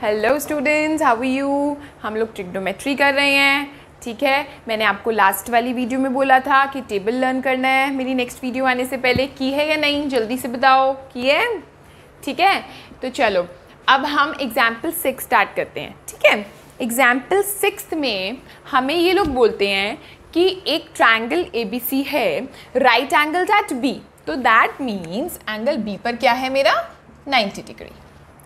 Hello students, how are you. हम लोग trigonometry कर रहे हैं, ठीक है। मैंने आपको लास्ट वाली वीडियो में बोला था कि टेबल लर्न करना है। मेरी नेक्स्ट वीडियो आने से पहले की है या नहीं, जल्दी से बताओ, की है? ठीक है, तो चलो अब हम एग्जाम्पल 6 स्टार्ट करते हैं, ठीक है। एग्जाम्पल 6 में हमें ये लोग बोलते हैं कि एक ट्रायंगल ABC है, राइट एंगल्स एट B, तो दैट मीन्स एंगल B पर क्या है मेरा 90 डिग्री,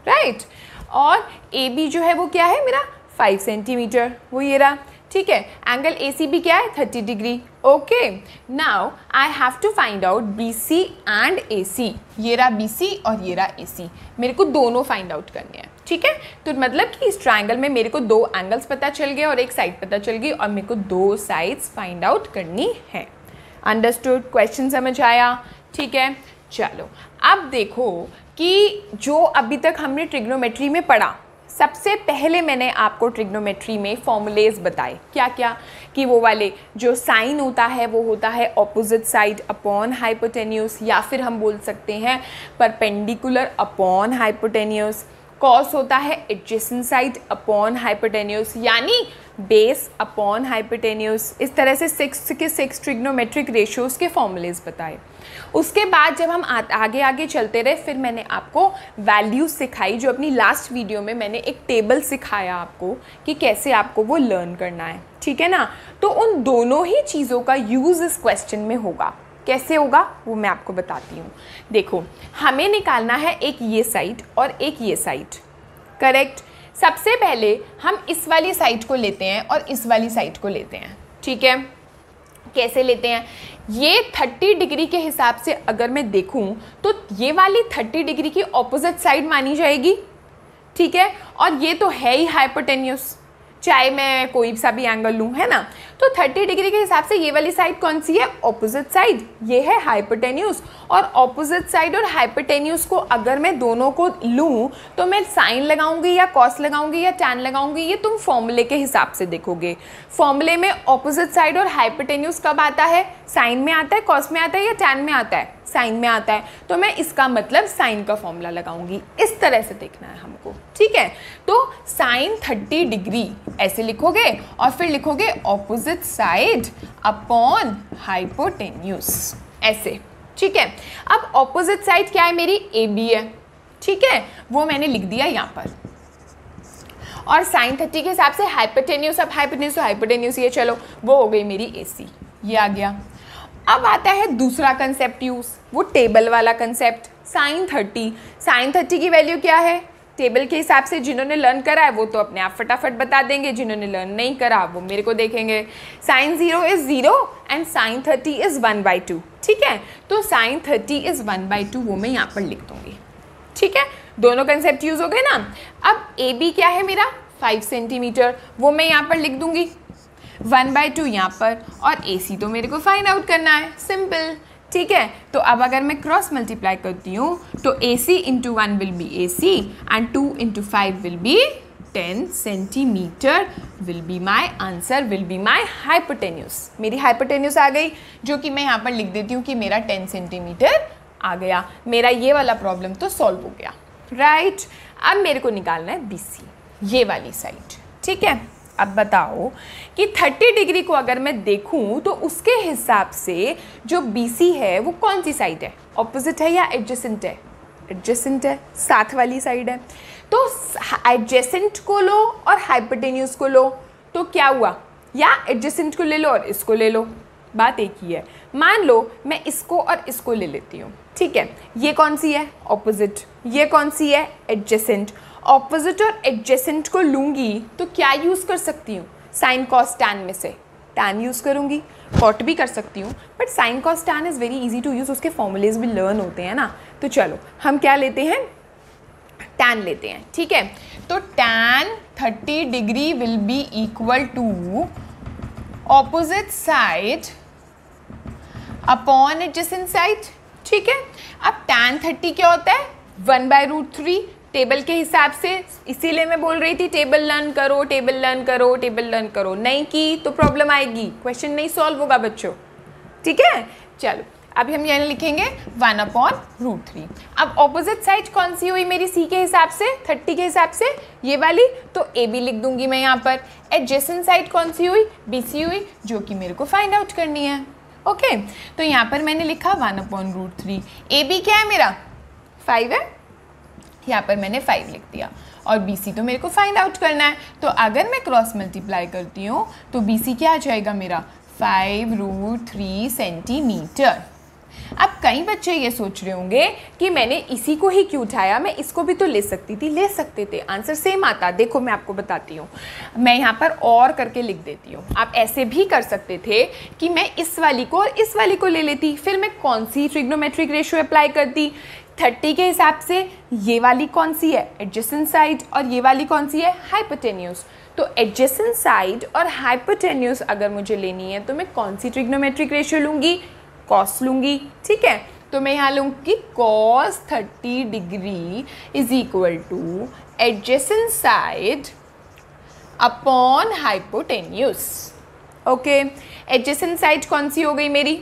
राइट। और AB जो है वो क्या है मेरा 5 सेंटीमीटर, वो ये रहा, ठीक है। एंगल ACB क्या है 30 degree, okay. Now I have to find out BC and AC, ये रहा BC और ये रहा AC, मेरे को दोनों फाइंड आउट करने हैं, ठीक है। तो मतलब कि इस ट्राइंगल में मेरे को 2 एंगल्स पता चल गए और एक साइड पता चल गई और मेरे को 2 साइड्स फाइंड आउट करनी है। अंडरस्टूड? क्वेश्चन समझ आया? ठीक है, चलो अब देखो कि जो अभी तक हमने ट्रिग्नोमेट्री में पढ़ा, सबसे पहले मैंने आपको ट्रिग्नोमेट्री में फॉर्मूलेज बताए, क्या क्या, कि वो वाले जो साइन होता है वो होता है ऑपोजिट साइड अपॉन हाइपोटेन्यूज, या फिर हम बोल सकते हैं परपेंडिकुलर अपॉन हाइपोटेन्यूज। कॉस होता है एडजेसेंट साइड अपॉन हाइपोटेन्यूज, यानी बेस अपॉन हाइपोटेन्यूज। इस तरह से 6 के 6 ट्रिग्नोमेट्रिक रेशियोज के फॉर्मूलेज बताए। उसके बाद जब हम आगे आगे चलते रहे, फिर मैंने आपको वैल्यूज सिखाई, जो अपनी लास्ट वीडियो में मैंने एक टेबल सिखाया आपको कि कैसे आपको वो लर्न करना है, ठीक है ना। तो उन दोनों ही चीज़ों का यूज़ इस क्वेश्चन में होगा। कैसे होगा वो मैं आपको बताती हूँ। देखो, हमें निकालना है एक ये साइड और एक ये साइड, करेक्ट। सबसे पहले हम इस वाली साइड को लेते हैं और इस वाली साइड को लेते हैं, ठीक है। कैसे लेते हैं? ये 30 डिग्री के हिसाब से अगर मैं देखूं तो ये वाली 30 डिग्री की ऑपोजिट साइड मानी जाएगी, ठीक है। और ये तो है ही हाइपोटेन्यूज, चाहे मैं कोई सा भी एंगल लूँ, है ना। तो 30 डिग्री के हिसाब से ये वाली साइड कौन सी है? ऑपोजिट साइड, ये है हाइपोटेन्यूज। और ऑपोजिट साइड और हाइपोटेन्यूज को अगर मैं दोनों को लूँ तो मैं साइन लगाऊंगी या कॉस लगाऊंगी या टैन लगाऊंगी, ये तुम फॉर्मूले के हिसाब से देखोगे। फॉर्मूले में ऑपोजिट साइड और हाइपोटेन्यूज कब आता है? साइन में आता है, कॉस में आता है या टैन में आता है? साइन में आता है। तो मैं इसका मतलब साइन का फॉर्मूला लगाऊंगी। इस तरह से देखना है हमको, ठीक है। तो साइन 30 डिग्री ऐसे लिखोगे और फिर लिखोगे ऑपोजिट साइड अपॉन हाइपोटेन्यूज, ऐसे, ठीक है। अब ऑपोजिट साइड क्या है मेरी? AB है, ठीक है, वो मैंने लिख दिया यहाँ पर। और साइन 30 के हिसाब से हाइपोटेन्यूज, अब हाइपोटेन्यूज तो हाइपोटेन्यूज ही है, चलो वो हो गई मेरी AC, ये आ गया। अब आता है दूसरा कंसेप्ट यूज, वो टेबल वाला कंसेप्ट। साइन 30 की वैल्यू क्या है? टेबल के हिसाब से जिन्होंने लर्न करा है वो तो अपने आप फटाफट बता देंगे, जिन्होंने लर्न नहीं करा वो मेरे को देखेंगे। Sine 0 is 0 and sine 30 is 1/2, ठीक है। तो साइन 30 इज 1/2, वो मैं यहाँ पर लिख दूंगी, ठीक है। दोनों कंसेप्ट यूज हो गए ना। अब AB क्या है मेरा 5 सेंटीमीटर, वो मैं यहाँ पर लिख दूंगी 1/2 यहाँ पर, और AC तो मेरे को फाइंड आउट करना है, सिंपल, ठीक है। तो अब अगर मैं क्रॉस मल्टीप्लाई करती हूँ तो AC × 1 will be AC and 2 × 5 will be 10 centimetre, will be my answer, will be my hypotenuse. मेरी हाइपोटेन्यूज आ गई, जो कि मैं यहाँ पर लिख देती हूँ कि मेरा 10 सेंटीमीटर आ गया। मेरा ये वाला प्रॉब्लम तो सॉल्व हो गया, राइट। अब मेरे को निकालना है BC, ये वाली साइड, ठीक है। अब बताओ कि 30 डिग्री को अगर मैं देखूं तो उसके हिसाब से जो BC है वो कौन सी साइड है? ऑपोजिट है या एडजेसेंट है? एडजेसेंट है, साथ वाली साइड है। तो एडजेसेंट को लो और हाइपोटेन्यूज को लो, तो क्या हुआ? या एडजेसेंट को ले लो और इसको ले लो, बात एक ही है। मान लो मैं इसको और इसको ले लेती हूँ, ठीक है। ये कौन सी है? ऑपोजिट। ये कौन सी है? एडजेसेंट। ऑपोजिट और एडजेसेंट को लूँगी तो क्या यूज़ कर सकती हूँ? साइन कॉस टैन में से टैन यूज़ करूँगी, कॉट भी कर सकती हूँ, but sine cos tan is very easy to use, उसके फॉर्मूलेज भी लर्न होते हैं ना। तो चलो हम क्या लेते हैं? टैन लेते हैं, ठीक है। तो tan 30 degree will be equal to opposite side upon adjacent side, ठीक है। अब टैन 30 क्या होता है? 1/√3 टेबल के हिसाब से, इसीलिए मैं बोल रही थी टेबल लर्न करो, टेबल लर्न करो, टेबल लर्न करो। नहीं की तो प्रॉब्लम आएगी, क्वेश्चन नहीं सॉल्व होगा बच्चों, ठीक है। चलो अभी हम यहाँ लिखेंगे 1/√3। अब ऑपोजिट साइड कौन सी हुई मेरी सी के हिसाब से, 30 के हिसाब से, ये वाली, तो ए बी लिख दूंगी मैं यहाँ पर। एडजेसेंट साइड कौन सी हुई, बी सी हुई, जो कि मेरे को फाइंड आउट करनी है। ओके, तो यहाँ पर मैंने लिखा 1/√3। ए बी क्या है मेरा 5 है, यहाँ पर मैंने 5 लिख दिया, और बी सी तो मेरे को फाइंड आउट करना है। तो अगर मैं क्रॉस मल्टीप्लाई करती हूँ तो बी सी क्या आ जाएगा मेरा 5√3 सेंटीमीटर। अब कई बच्चे ये सोच रहे होंगे कि मैंने इसी को ही क्यों उठाया, मैं इसको भी तो ले सकती थी। ले सकते थे, आंसर सेम आता। देखो मैं आपको बताती हूँ, मैं यहाँ पर और करके लिख देती हूँ। आप ऐसे भी कर सकते थे कि मैं इस वाली को और इस वाली को ले लेती, फिर मैं कौन सी ट्रिग्नोमेट्रिक रेशियो अप्लाई करती, 30 के हिसाब से ये वाली कौन सी है एडजेसेंट साइड, और ये वाली कौन सी है हाइपोटेन्यूज। तो एडजेसेंट साइड और हाइपोटेन्यूज अगर मुझे लेनी है तो मैं कौन सी ट्रिग्नोमेट्रिक रेशियो लूँगी, कॉस लूँगी। ठीक है, तो मैं यहाँ लूँगी cos 30 degree is equal two adjacent side upon hypotenuse. Okay, adjacent side कौन सी हो गई मेरी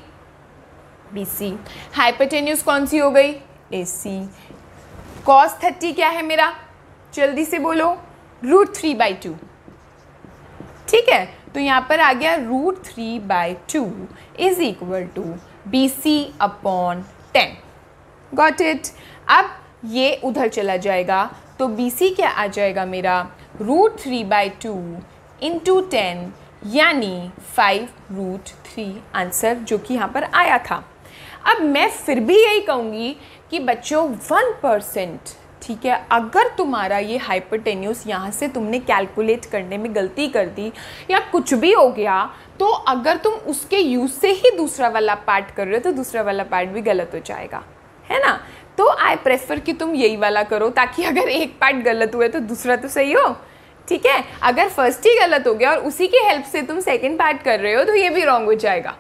BC, हाइपोटेन्यूज कौन सी हो गई AC। cos 30 क्या है मेरा, जल्दी से बोलो, √3/2। ठीक है, तो यहाँ पर आ गया √3/2 is equal to BC upon 10। Got it. अब ये उधर चला जाएगा तो BC क्या आ जाएगा मेरा √3/2 इंटू 10 यानी 5√3 आंसर जो कि यहाँ पर आया था। अब मैं फिर भी यही कहूँगी कि बच्चों 1%, ठीक है, अगर तुम्हारा ये हाइपोटेन्यूज यहाँ से तुमने कैलकुलेट करने में गलती कर दी या कुछ भी हो गया, तो अगर तुम उसके यूज से ही दूसरा वाला पार्ट कर रहे हो तो दूसरा वाला पार्ट भी गलत हो जाएगा, है ना। तो आई प्रेफर कि तुम यही वाला करो, ताकि अगर एक पार्ट गलत हुआ तो दूसरा तो सही हो। ठीक है, अगर फर्स्ट ही गलत हो गया और उसी की हेल्प से तुम सेकेंड पार्ट कर रहे हो तो ये भी रॉन्ग हो जाएगा।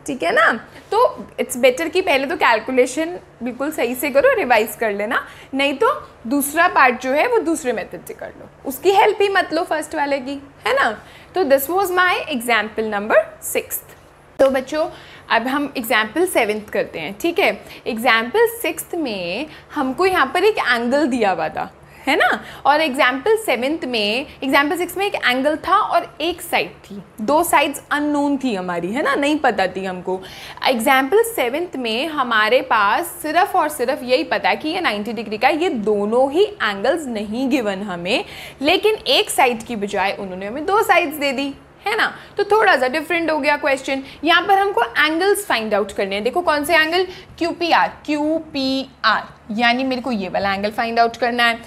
ठीक है ना, तो इट्स बेटर कि पहले तो कैलकुलेशन बिल्कुल सही से करो, रिवाइज कर लेना, नहीं तो दूसरा पार्ट जो है वो दूसरे मेथड से कर लो, उसकी हेल्प ही मत लो फर्स्ट वाले की, है ना। तो this was my example number 6। तो बच्चों अब हम एग्जाम्पल 7 करते हैं। ठीक है, एग्जाम्पल 6 में हमको यहाँ पर एक एंगल दिया हुआ था, है ना, और एग्जाम्पल 6 में एक एंगल था और एक साइड थी, दो साइड्स अननोन थी हमारी, है ना, नहीं पता थी हमको। एग्जाम्पल 7 में हमारे पास सिर्फ और सिर्फ यही पता है कि ये 90 डिग्री का, ये दोनों ही एंगल्स नहीं गिवन हमें, लेकिन एक साइड की बजाय उन्होंने हमें दो साइड्स दे दी, है ना। तो थोड़ा सा डिफरेंट हो गया क्वेश्चन। यहाँ पर हमको एंगल्स फाइंड आउट करने हैं। देखो कौन से एंगल, QPR, यानी मेरे को ये वाला एंगल फाइंड आउट करना है,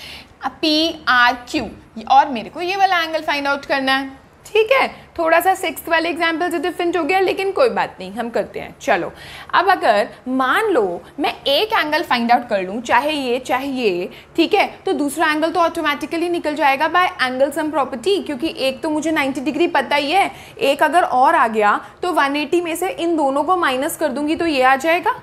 PRQ, और मेरे को ये वाला एंगल फाइंड आउट करना है। ठीक है, थोड़ा सा 6th वाले एग्जाम्पल से डिफरेंट हो गया, लेकिन कोई बात नहीं, हम करते हैं। चलो, अब अगर मान लो मैं एक एंगल फाइंड आउट कर लूँ, चाहे ये, ठीक है, तो दूसरा एंगल तो ऑटोमेटिकली निकल जाएगा बाय एंगल सम प्रॉपर्टी, क्योंकि एक तो मुझे 90 डिग्री पता ही है, एक अगर और आ गया तो 180 में से इन दोनों को माइनस कर दूंगी तो ये आ जाएगा,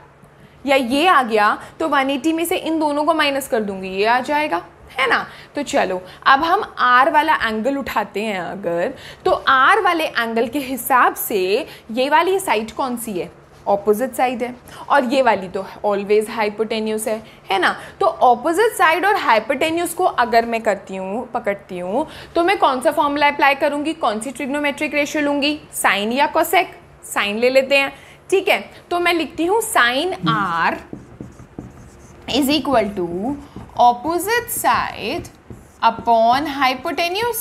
या ये आ गया तो 180 में से इन दोनों को माइनस कर दूंगी, ये आ जाएगा, है ना। तो चलो अब हम R वाला एंगल उठाते हैं अगर, तो R वाले एंगल के हिसाब से ये वाली साइड कौन सी है, ऑपोजिट साइड है, और ये वाली तो ऑलवेज हाइपोटेन्यूज है ना। तो ऑपोजिट साइड और हाइपोटेन्यूज को अगर मैं पकड़ती हूँ तो मैं कौन सा फॉर्मूला अप्लाई करूँगी, कौन सी ट्रिग्नोमेट्रिक रेशियो लूँगी, साइन या कोसेक, साइन ले लेते हैं। ठीक है, तो मैं लिखती हूँ sine R is equal to opposite side upon hypotenuse.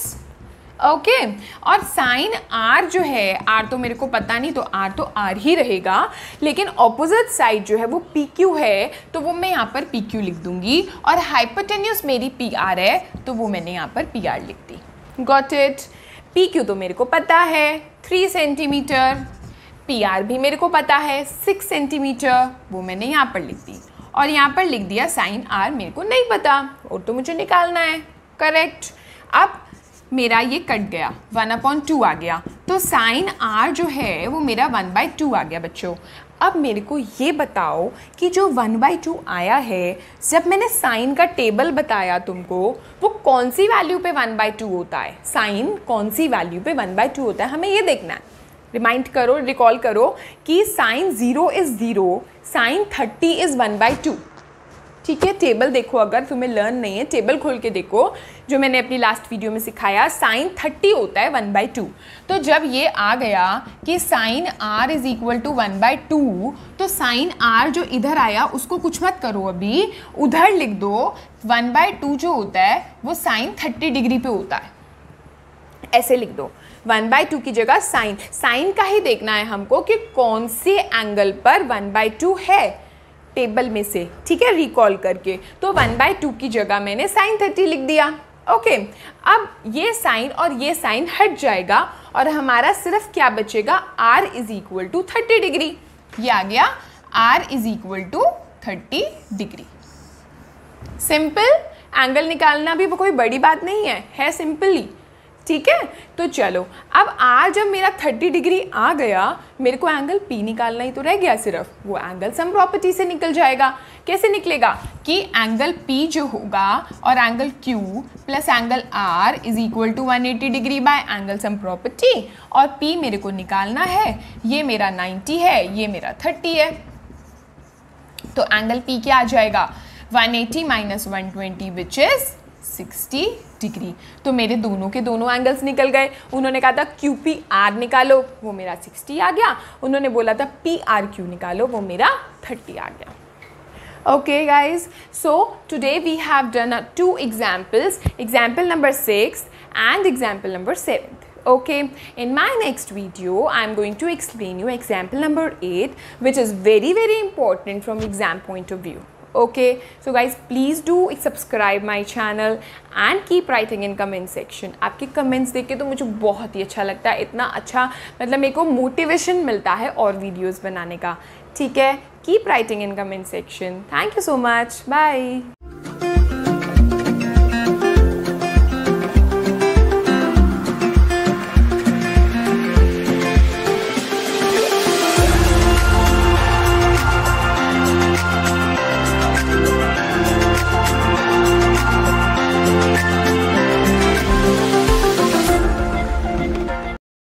Okay, और साइन R जो है, R तो मेरे को पता नहीं, तो R तो R ही रहेगा, लेकिन ऑपोजिट साइड जो है वो PQ है, तो वो मैं यहाँ पर PQ लिख दूंगी, और हाइपोटेन्यूज मेरी PR है, तो वो मैंने यहाँ पर PR लिख दी। Got it. PQ तो मेरे को पता है 3 सेंटीमीटर, PR भी मेरे को पता है 6 सेंटीमीटर, वो मैंने यहाँ पर लिख दी, और यहाँ पर लिख दिया साइन R मेरे को नहीं पता, और तो मुझे निकालना है। करेक्ट। अब मेरा ये कट गया, 1/2 आ गया, तो साइन R जो है वो मेरा 1/2 आ गया बच्चों। अब मेरे को ये बताओ कि जो 1/2 आया है, जब मैंने साइन का टेबल बताया तुमको, वो कौन सी वैल्यू पे 1/2 होता है, साइन कौन सी वैल्यू पे 1/2 होता है, हमें ये देखना है। रिमाइंड करो, रिकॉल करो कि साइन 0 इज़ 0, साइन 30 इज़ 1/2। ठीक है, टेबल देखो, अगर तुम्हें लर्न नहीं है टेबल खोल के देखो, जो मैंने अपनी लास्ट वीडियो में सिखाया, साइन 30 होता है 1/2। तो जब ये आ गया कि sine r is equal to 1/2, तो साइन r जो इधर आया उसको कुछ मत करो, अभी उधर लिख दो। 1/2 जो होता है वो साइन 30 डिग्री पे होता है, ऐसे लिख दो। 1/2 की जगह साइन का ही देखना है हमको कि कौन से एंगल पर 1/2 है टेबल में से, ठीक है, रिकॉल करके। तो 1/2 की जगह मैंने साइन 30 लिख दिया। ओके, अब ये साइन और ये साइन हट जाएगा और हमारा सिर्फ क्या बचेगा, r is equal to 30 degree. ये आ गया r is equal to 30 degree. Simple, angle निकालना भी कोई बड़ी बात नहीं है सिंपल ही। ठीक है, तो चलो अब r जब मेरा 30 डिग्री आ गया, मेरे को एंगल p निकालना ही तो रह गया सिर्फ। वो एंगल सम प्रॉपर्टी से निकल जाएगा। कैसे निकलेगा कि एंगल p जो होगा और angle q plus angle r is equal to 180 degree by angle sum property, और p मेरे को निकालना है, ये मेरा 90 है, ये मेरा 30 है। तो एंगल p क्या आ जाएगा, 180 माइनस 120 विच इज 60 डिग्री। तो मेरे दोनों के दोनों एंगल्स निकल गए। उन्होंने कहा था QPR निकालो, वो मेरा 60 आ गया। उन्होंने बोला था PRQ निकालो, वो मेरा 30 आ गया। Okay guys, so today we have done 2 examples, example number 6 and example number 7. Okay, in my next video I am going to explain you example number 8, which is very important from exam point of view. Okay, so guys please do subscribe my channel and keep writing in comment section. आपके comments देख के तो मुझे बहुत ही अच्छा लगता है, इतना अच्छा मतलब मेरे को motivation मिलता है और videos बनाने का। ठीक है, keep writing in comment section. Thank you so much. Bye.